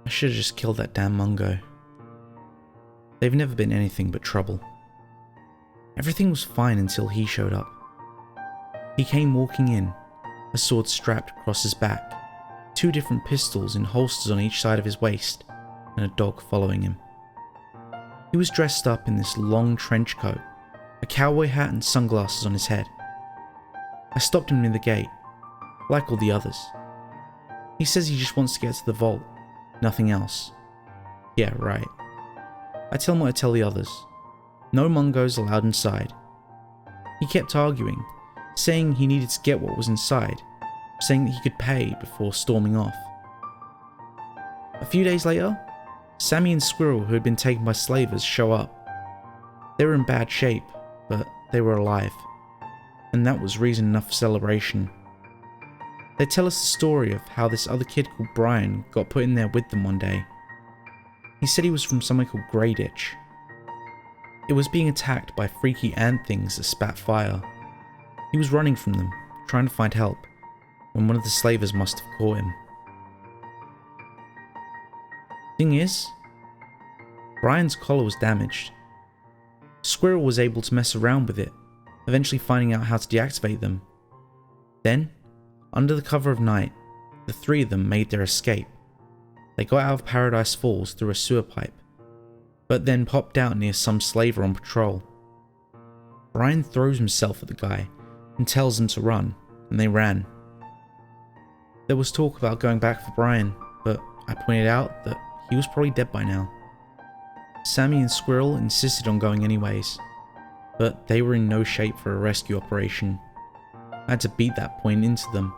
I should have just killed that damn Mungo. They've never been anything but trouble. Everything was fine until he showed up. He came walking in, a sword strapped across his back, 2 different pistols in holsters on each side of his waist, and a dog following him. He was dressed up in this long trench coat, a cowboy hat and sunglasses on his head. I stopped him near the gate, like all the others. He says he just wants to get to the vault, nothing else. Yeah, right. I tell him what I tell the others. No Mungos allowed inside. He kept arguing, saying he needed to get what was inside, saying that he could pay before storming off. A few days later, Sammy and Squirrel, who had been taken by slavers, show up. They were in bad shape, but they were alive, and that was reason enough for celebration. They tell us the story of how this other kid called Brian got put in there with them one day. He said he was from somewhere called Greyditch. It was being attacked by freaky ant things that spat fire. He was running from them, trying to find help, when one of the slavers must have caught him. Thing is, Brian's collar was damaged. Squirrel was able to mess around with it, eventually finding out how to deactivate them. Then, under the cover of night, the 3 of them made their escape. They got out of Paradise Falls through a sewer pipe, but then popped out near some slaver on patrol. Brian throws himself at the guy and tells them to run, and they ran. There was talk about going back for Brian, but I pointed out that he was probably dead by now. Sammy and Squirrel insisted on going anyways, but they were in no shape for a rescue operation. I had to beat that point into them,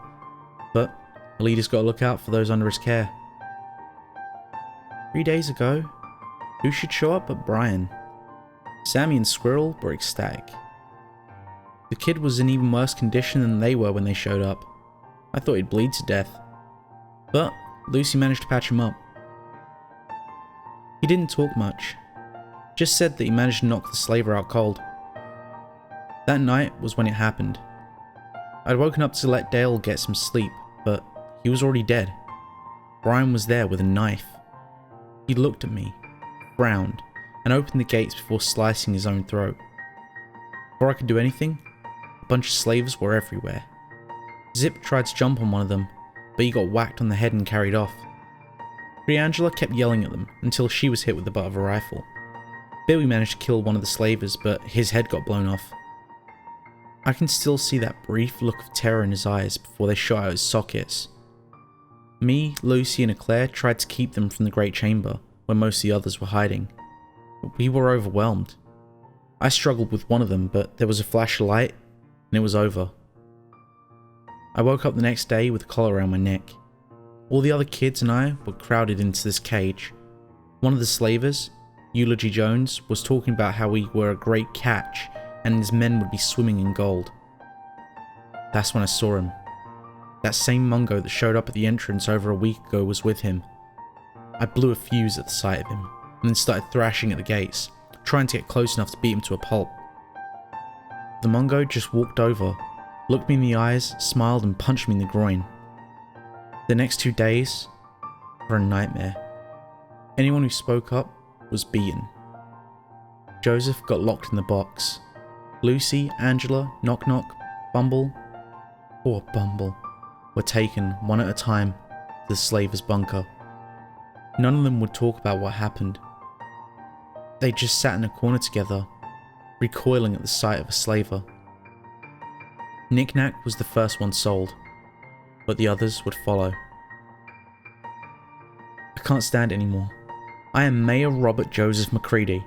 but a leader's got to look out for those under his care. 3 days ago, who should show up but Brian? Sammy and Squirrel were ecstatic. The kid was in even worse condition than they were when they showed up. I thought he'd bleed to death, but Lucy managed to patch him up. He didn't talk much, just said that he managed to knock the slaver out cold. That night was when it happened. I'd woken up to let Dale get some sleep, but he was already dead. Brian was there with a knife. He looked at me, frowned, and opened the gates before slicing his own throat. Before I could do anything, a bunch of slavers were everywhere. Zip tried to jump on one of them, but he got whacked on the head and carried off. Angela kept yelling at them until she was hit with the butt of a rifle. Billy managed to kill one of the slavers, but his head got blown off. I can still see that brief look of terror in his eyes before they shot out his sockets. Me, Lucy, and Eclair tried to keep them from the Great Chamber, where most of the others were hiding. But we were overwhelmed. I struggled with one of them, but there was a flash of light, and it was over. I woke up the next day with a collar around my neck. All the other kids and I were crowded into this cage. One of the slavers, Eulogy Jones, was talking about how we were a great catch and his men would be swimming in gold. That's when I saw him. That same Mungo that showed up at the entrance over a week ago was with him. I blew a fuse at the sight of him, and then started thrashing at the gates, trying to get close enough to beat him to a pulp. The Mungo just walked over, looked me in the eyes, smiled and punched me in the groin. The next 2 days were a nightmare. Anyone who spoke up was beaten. Joseph got locked in the box. Lucy, Angela, Knock Knock, Bumble, poor Bumble, were taken one at a time to the slaver's bunker. None of them would talk about what happened. They just sat in a corner together, recoiling at the sight of a slaver. Knick-Knack was the first one sold, but the others would follow. I can't stand it anymore. I am Mayor Robert Joseph MacCreedy.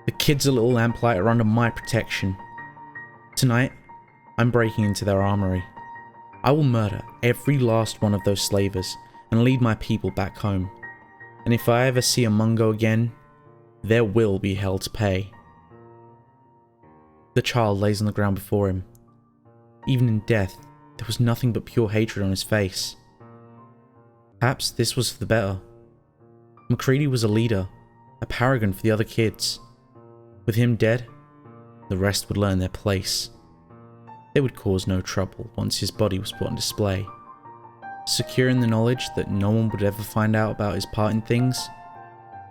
The kids of Little Lamplight are under my protection. Tonight, I'm breaking into their armory. I will murder every last one of those slavers and lead my people back home. And if I ever see a Mungo again, there will be hell to pay. The child lays on the ground before him. Even in death, there was nothing but pure hatred on his face. Perhaps this was for the better. MacCreedy was a leader, a paragon for the other kids. With him dead, the rest would learn their place. They would cause no trouble once his body was put on display. Secure in the knowledge that no one would ever find out about his part in things,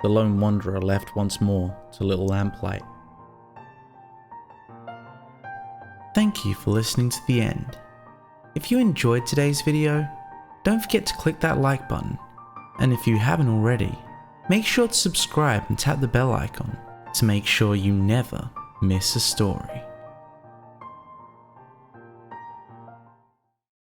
the lone wanderer left once more to little Lamplight. Thank you for listening to the end. If you enjoyed today's video, don't forget to click that like button, and if you haven't already, make sure to subscribe and tap the bell icon to make sure you never miss a story.